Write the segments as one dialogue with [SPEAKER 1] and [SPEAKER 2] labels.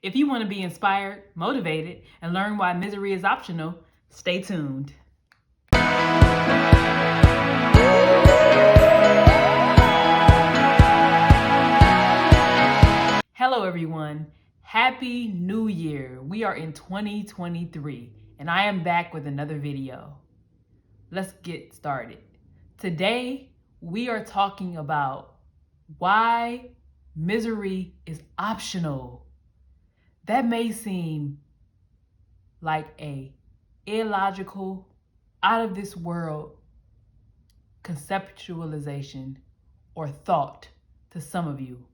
[SPEAKER 1] If you want to be inspired, motivated, and learn why misery is optional, stay tuned. Hello, everyone. Happy New Year. We are in 2023, and I am back with another video. Let's get started. Today, we are talking about why misery is optional. That may seem like a illogical, out of this world conceptualization or thought to some of you,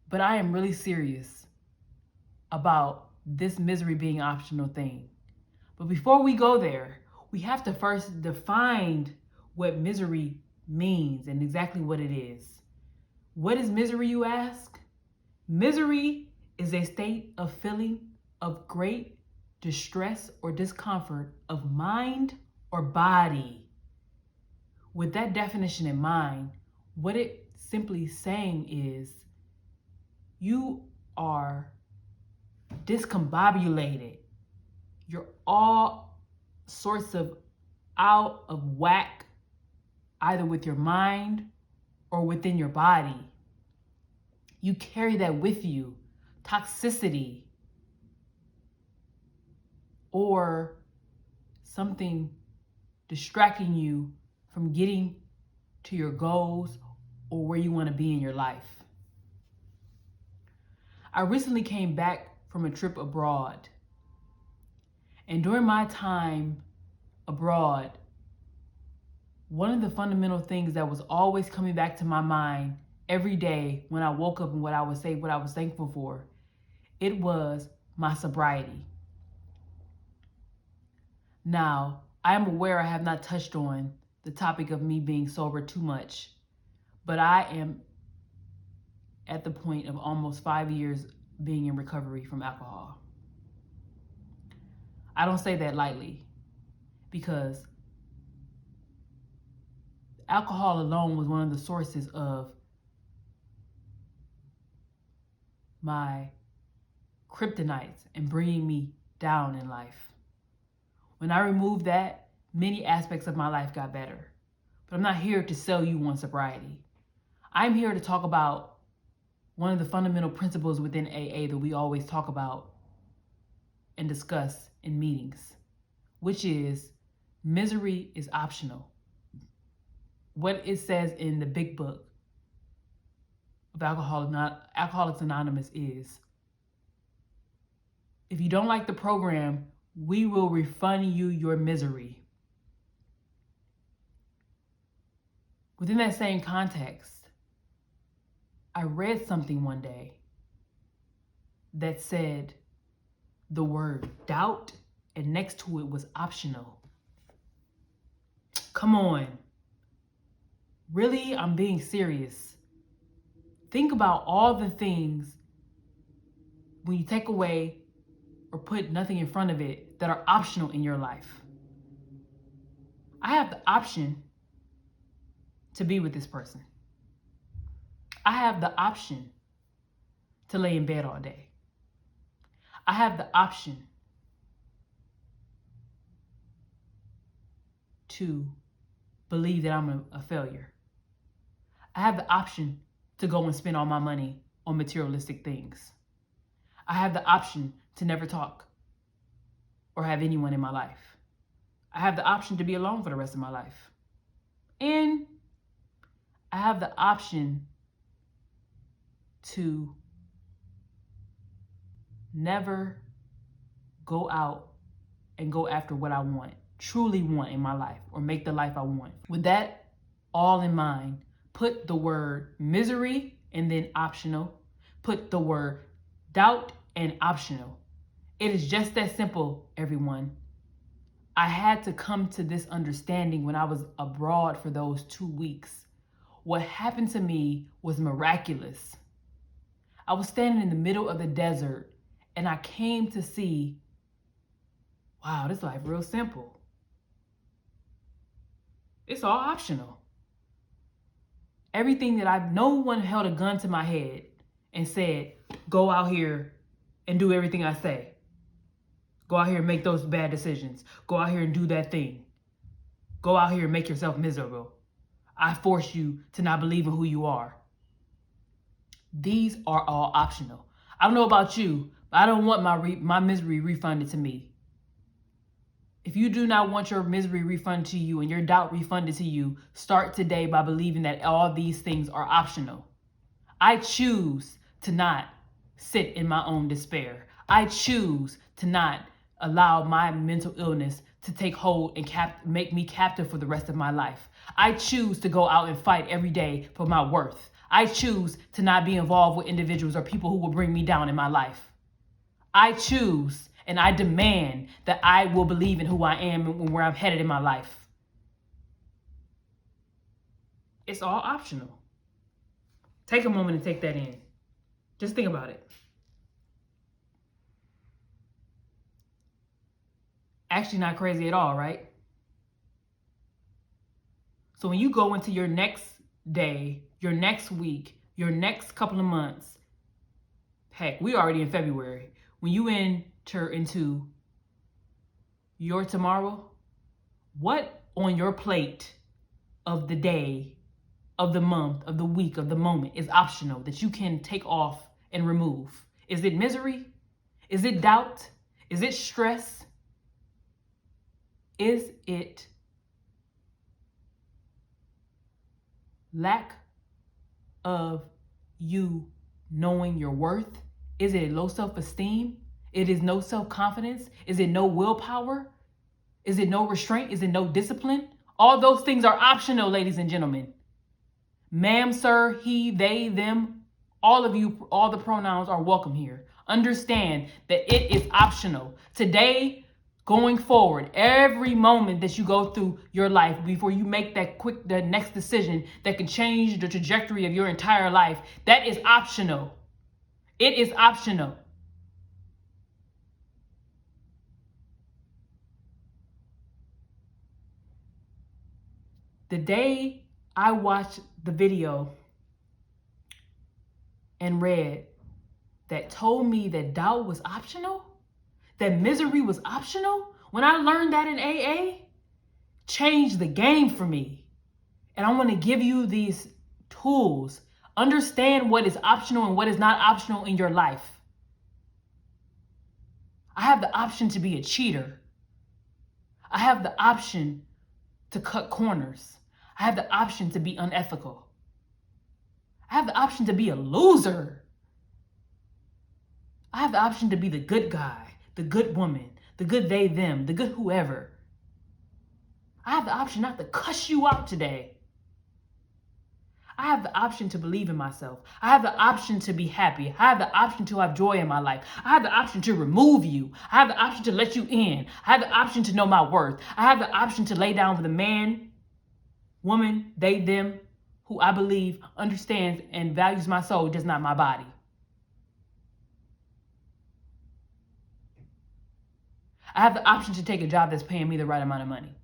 [SPEAKER 1] but I am really serious about this misery being optional thing. But before we go there, we have to first define what misery means and exactly what it is. What is misery, you ask? Misery is a state of feeling of great distress or discomfort of mind or body. With that definition in mind, what it simply saying is you are discombobulated. You're all sorts of out of whack, either with your mind or within your body. You carry that with you, toxicity, or something distracting you from getting to your goals or where you want to be in your life. I recently came back from a trip abroad. And during my time abroad, one of the fundamental things that was always coming back to my mind every day when I woke up and what I was thankful for, it was my sobriety. Now, I am aware I have not touched on the topic of me being sober too much, but I am at the point of almost 5 years being in recovery from alcohol. I don't say that lightly because alcohol alone was one of the sources of my kryptonites and bringing me down in life. When I removed that, many aspects of my life got better. But I'm not here to sell you on sobriety. I'm here to talk about one of the fundamental principles within AA that we always talk about and discuss in meetings, which is misery is optional. What it says in the big book of Alcoholics Anonymous is, if you don't like the program, we will refund you your misery. Within that same context, I read something one day that said the word doubt and next to it was optional. Come on. Really, I'm being serious. Think about all the things when you take away or put nothing in front of it that are optional in your life. I have the option to be with this person. I have the option to lay in bed all day. I have the option to believe that I'm a failure. I have the option to go and spend all my money on materialistic things. I have the option to never talk or have anyone in my life. I have the option to be alone for the rest of my life. And I have the option to never go out and go after what I want, truly want in my life, or make the life I want. With that all in mind, put the word misery and then optional. Put the word doubt and optional. It is just that simple, everyone. I had to come to this understanding when I was abroad for those 2 weeks. What happened to me was miraculous. I was standing in the middle of the desert and I came to see, wow, this life real simple. It's all optional. Everything that no one held a gun to my head and said, go out here and do everything I say. Go out here and make those bad decisions. Go out here and do that thing. Go out here and make yourself miserable. I force you to not believe in who you are. These are all optional. I don't know about you, but I don't want my misery refunded to me. If you do not want your misery refunded to you and your doubt refunded to you, start today by believing that all these things are optional. I choose to not sit in my own despair. I choose to not allow my mental illness to take hold and make me captive for the rest of my life. I choose to go out and fight every day for my worth. I choose to not be involved with individuals or people who will bring me down in my life. I choose and I demand that I will believe in who I am and where I'm headed in my life. It's all optional. Take a moment and take that in. Just think about it. Actually not crazy at all, right? So when you go into your next day, your next week, your next couple of months, heck, we already in February. When you enter into your tomorrow, what on your plate of the day, of the month, of the week, of the moment is optional that you can take off and remove? Is it misery? Is it doubt? Is it stress? Is it lack of you knowing your worth? Is it low self-esteem? It is no self-confidence? Is it no willpower? Is it no restraint? Is it no discipline? All those things are optional, ladies and gentlemen. Ma'am, sir, he, they, them, all of you, all the pronouns are welcome here. Understand that it is optional. Today, going forward, every moment that you go through your life before you make the next decision that can change the trajectory of your entire life, that is optional. It is optional. The day I watched the video and read that told me that doubt was optional, that misery was optional, when I learned that in AA, changed the game for me. And I want to give you these tools. Understand what is optional and what is not optional in your life. I have the option to be a cheater. I have the option to cut corners. I have the option to be unethical. I have the option to be a loser. I have the option to be the good guy, the good woman, the good they, them, the good whoever. I have the option not to cuss you out today. I have the option to believe in myself. I have the option to be happy. I have the option to have joy in my life. I have the option to remove you. I have the option to let you in. I have the option to know my worth. I have the option to lay down with a man, woman, they, them, who I believe understands and values my soul, just not my body. I have the option to take a job that's paying me the right amount of money.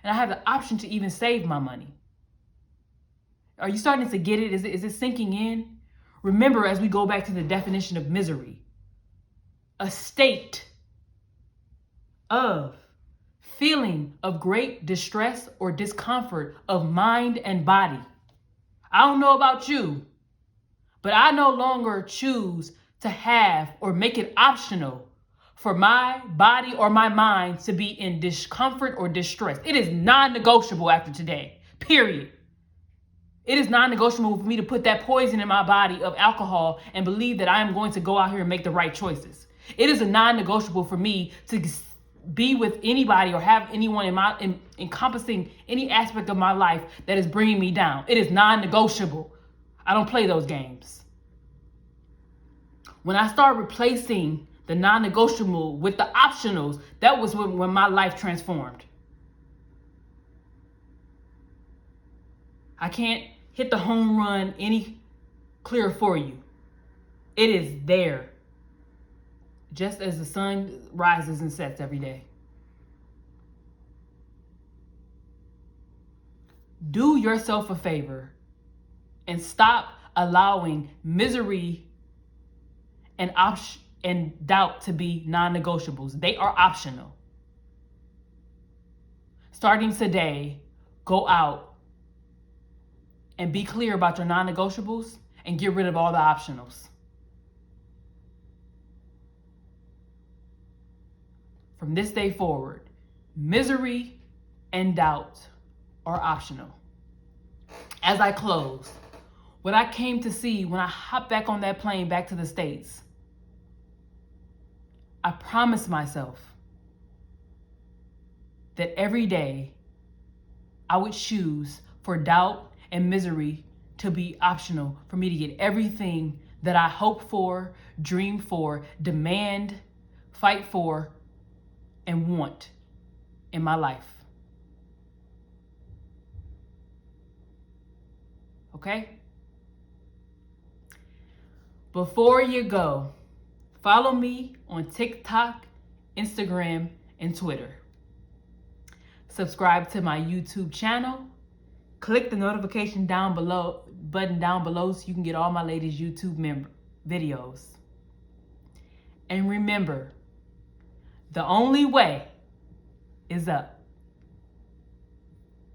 [SPEAKER 1] And I have the option to even save my money. Are you starting to get it? Is it sinking in? Remember, as we go back to the definition of misery, a state of feeling of great distress or discomfort of mind and body. I don't know about you, but I no longer choose to have or make it optional for my body or my mind to be in discomfort or distress. It is non-negotiable after today, period. It is non-negotiable for me to put that poison in my body of alcohol and believe that I am going to go out here and make the right choices. It is a non-negotiable for me to be with anybody or have anyone encompassing any aspect of my life that is bringing me down. It is non-negotiable. I don't play those games. When I start replacing the non-negotiable with the optionals, that was when my life transformed. I can't hit the home run any clearer for you. It is there, just as the sun rises and sets every day. Do yourself a favor and stop allowing misery and doubt to be non-negotiables. They are optional. Starting today, go out and be clear about your non-negotiables and get rid of all the optionals. From this day forward, misery and doubt are optional. As I close, what I came to see when I hopped back on that plane back to the States, I promised myself that every day I would choose for doubt and misery to be optional, for me to get everything that I hope for, dream for, demand, fight for, and want in my life. Okay? Before you go, follow me on TikTok, Instagram, and Twitter. Subscribe to my YouTube channel. Click the notification button down below so you can get all my latest YouTube videos. And remember, the only way is up.